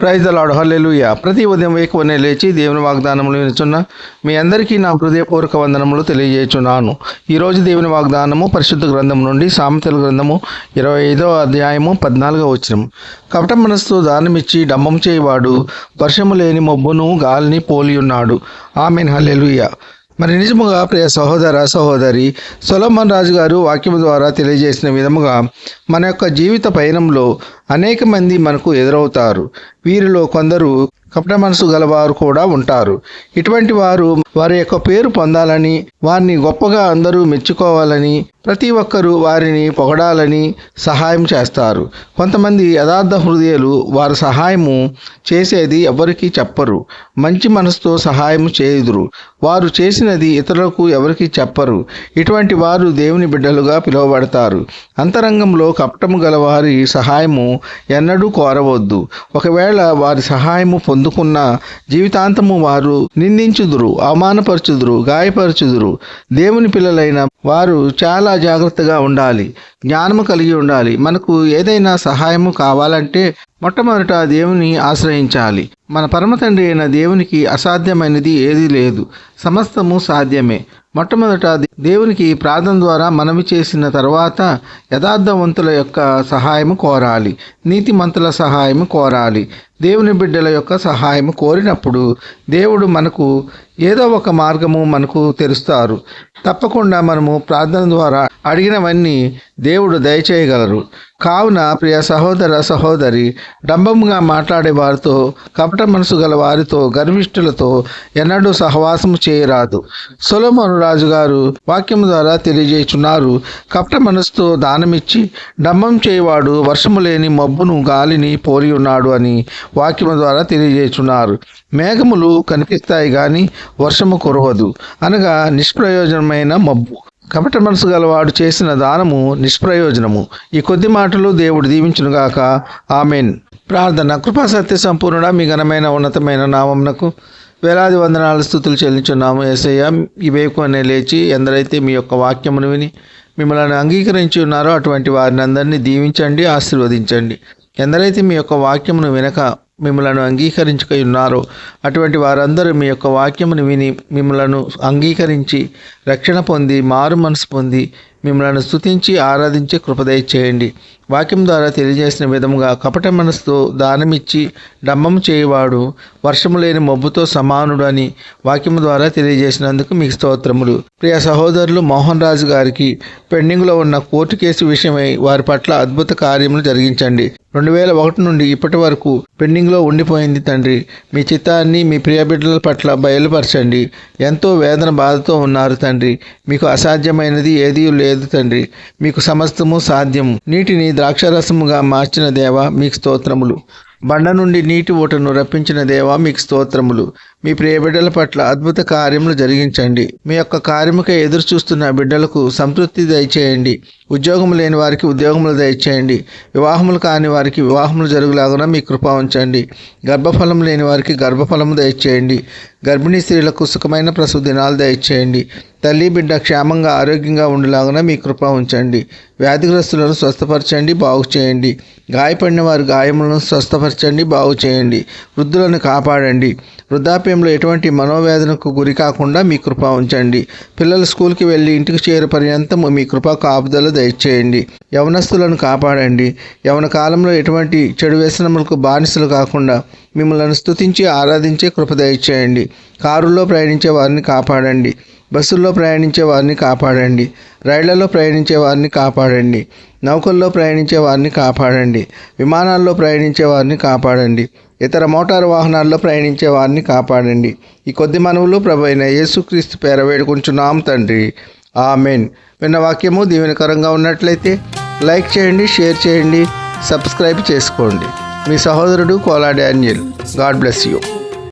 Praise the lord, హల్లెలూయా. ప్రతి ఉదయం వేకువనే లేచి దేవుని వాగ్దానములు వినుచున్న మీ అందరికీ నా హృదయపూర్వక వందనములు తెలియజేయుచున్నాను. ఈరోజు దేవుని వాగ్దానము పరిశుద్ధ గ్రంథం నుండి సామెతల గ్రంథము 25వ అధ్యాయము 14వ వచనం. కపట మనస్సు దానమిచ్చి డంబం చేయవాడు వర్షము లేని మబ్బును గాలిని పోలియున్నాడు. ఆమేన్, హల్లెలూయా. మరి నిజముగా ప్రియ సహోదర సహోదరి, సొలొమోన్ రాజు గారు వాక్యం ద్వారా తెలియజేసిన విధముగా మన యొక్క జీవిత పయనంలో అనేక మంది మనకు ఎదురవుతారు. వీరిలో కొందరు కపట మనసు గలవారు కూడా ఉంటారు. ఇటువంటి వారు వారి యొక్క పేరు పొందాలని, వారిని గొప్పగా అందరూ మెచ్చుకోవాలని, ప్రతి ఒక్కరూ వారిని పొగడాలని సహాయం చేస్తారు. కొంతమంది యథార్థ హృదయాలు వారు సహాయము చేసేది ఎవరికీ చెప్పరు. మంచి మనసుతో సహాయం చేయుదురు. వారు చేసినది ఇతరులకు ఎవరికీ చెప్పరు. ఇటువంటి వారు దేవుని బిడ్డలుగా పిలువబడతారు. అంతరంగంలో కపటము గల వారి సహాయము ఎన్నడూ కోరవద్దు. ఒకవేళ వారి సహాయము పొందుకున్న జీవితాంతము వారు నిందించుదురు, అవమానపరచుదురు, గాయపరచుదురు. దేవుని పిల్లలైన వారు చాలా జాగ్రత్తగా ఉండాలి, జ్ఞానము కలిగి ఉండాలి. మనకు ఏదైనా సహాయము కావాలంటే మొట్టమొదట దేవుని ఆశ్రయించాలి. మన పరమ తండ్రి అయిన దేవునికి అసాధ్యమైనది ఏదీ లేదు, సమస్తము సాధ్యమే. మొట్టమొదట దేవునికి ప్రార్థన ద్వారా మనవి చేసిన తర్వాత యథార్థవంతుల యొక్క సహాయము కోరాలి, నీతిమంతుల సహాయము కోరాలి. దేవుని బిడ్డల యొక్క సహాయము కోరినప్పుడు దేవుడు మనకు ఏదో ఒక మార్గము మనకు తెరుస్తారు. తప్పకుండా మనము ప్రార్థన ద్వారా అడిగినవన్నీ దేవుడు దయచేయగలరు. కావున ప్రియ సహోదర సహోదరి, డంబముగా మాట్లాడే వారితో, కపట మనసు గల వారితో, గర్విష్ఠులతో ఎన్నడూ సహవాసము చేయరాదు. సొలొమోను రాజు గారు వాక్యము ద్వారా తెలియజేస్తున్నారు. కపట మనసుతో దానమిచ్చి డంబం చేయవాడు వర్షము లేని మబ్బును గాలిని పోలి ఉన్నాడు అని వాక్యము ద్వారా తెలియజేస్తున్నారు. మేఘములు కనిపిస్తాయి కానీ వర్షము కురవదు, అనగా నిష్ప్రయోజనమైన మబ్బు. కపట మనసు గలవాడు చేసిన దానము నిష్ప్రయోజనము. ఈ కొద్ది మాటలు దేవుడు దీవించునుగాక. ఆమెన్. ప్రార్థన. కృపా సత్య సంపూర్ణుడా, మీ ఘనమైన ఉన్నతమైన నామమునకు వేలాది వందనాలు స్తుతులు చెల్లించున్నాము. యేసయ్య, ఈ వేకువనే లేచి ఎందరైతే మీ యొక్క వాక్యమును విని మిమ్మల్ని అంగీకరించి ఉన్నారో అటువంటి వారిని అందరినీ దీవించండి, ఆశీర్వదించండి. ఎందరైతే మీ యొక్క వాక్యమును వినక మిమ్మలను అంగీకరించుకై ఉన్నారో అటువంటి వారందరూ మీ యొక్క వాక్యమును విని మిమ్మలను అంగీకరించి రక్షణ పొంది మారు మనసు పొంది మిమ్మల్ని స్తుతించి ఆరాధించే కృపదయ చేయండి. వాక్యం ద్వారా తెలియజేసిన విధముగా కపట మనసుతో దానమిచ్చి డంబము చేయవాడు వర్షము లేని మబ్బుతో సమానుడు అని వాక్యము ద్వారా తెలియజేసినందుకు మీకు స్తోత్రములు. ప్రియ సహోదరులు మోహన్ రాజు గారికి పెండింగ్లో ఉన్న కోర్టు కేసు విషయమై వారి పట్ల అద్భుత కార్యములు జరిగించండి. 2001 నుండి ఇప్పటి వరకు పెండింగ్లో ఉండిపోయింది తండ్రి. మీ చిత్తాన్ని మీ ప్రియ బిడ్డల పట్ల బయలుపరచండి. ఎంతో వేదన బాధతో ఉన్నారు తండ్రి. మీకు అసాధ్యమైనది ఏదీ లేదు తండ్రి. మీకు సమస్తము సాధ్యము. నీటిని ద్రాక్షరసముగా మార్చిన దేవా మీకు స్తోత్రములు. బండ నుండి నీటి ఊటను రప్పించిన దేవా మీకు స్తోత్రములు. మీ ప్రియ బిడ్డల పట్ల అద్భుత కార్యములు జరిగించండి. మీ యొక్క కార్యముకై ఎదురు చూస్తున్న బిడ్డలకు సంతృప్తి దయచేయండి. ఉద్యోగము లేని వారికి ఉద్యోగములు దయచేయండి. వివాహములు కాని వారికి వివాహములు జరుగులాగున మీ కృప ఉంచండి. గర్భఫలం లేని వారికి గర్భఫలము దయచేయండి. గర్భిణీ స్త్రీలకు సుఖమైన ప్రసవ దినాలు దయచేయండి. తల్లి బిడ్డ క్షేమంగా ఆరోగ్యంగా ఉండేలాగున మీ కృప ఉంచండి. వ్యాధిగ్రస్తులను స్వస్థపరచండి, బాగు చేయండి. గాయపడిన వారి గాయములను స్వస్థపరచండి, బాగు చేయండి. వృద్ధులను కాపాడండి. వృద్ధాప్యంలో ఎటువంటి మనోవేదనకు గురి కాకుండా మీ కృప ఉంచండి. పిల్లలు స్కూల్కి వెళ్ళి ఇంటికి చేరే పర్యంతం మీ కృప కాపుదల దయచేయండి. యవనస్తులను కాపాడండి. యవన కాలంలో ఎటువంటి చెడు వ్యసనములకు బానిసలు కాకుండా మిమ్మల్ని స్తుతించి ఆరాధించే కృప దయచేయండి. కారుల్లో ప్రయాణించే వారిని కాపాడండి. బస్సుల్లో ప్రయాణించే వారిని కాపాడండి. రైళ్లలో ప్రయాణించే వారిని కాపాడండి. నౌకల్లో ప్రయాణించే వారిని కాపాడండి. విమానాల్లో ప్రయాణించే వారిని కాపాడండి. ఇతర మోటారు వాహనాల్లో ప్రయాణించే వారిని కాపాడండి. ఈ కొద్ది మనవులు ప్రభు అయిన యేసుక్రీస్తు పేర వేడుకుంటున్నాం తండ్రి. ఆమెన్. విన్న వాక్యము దీవెనకరంగా ఉన్నట్లయితే లైక్ చేయండి, షేర్ చేయండి, సబ్స్క్రైబ్ చేసుకోండి. మీ సహోదరుడు Kola Daniel. God bless you.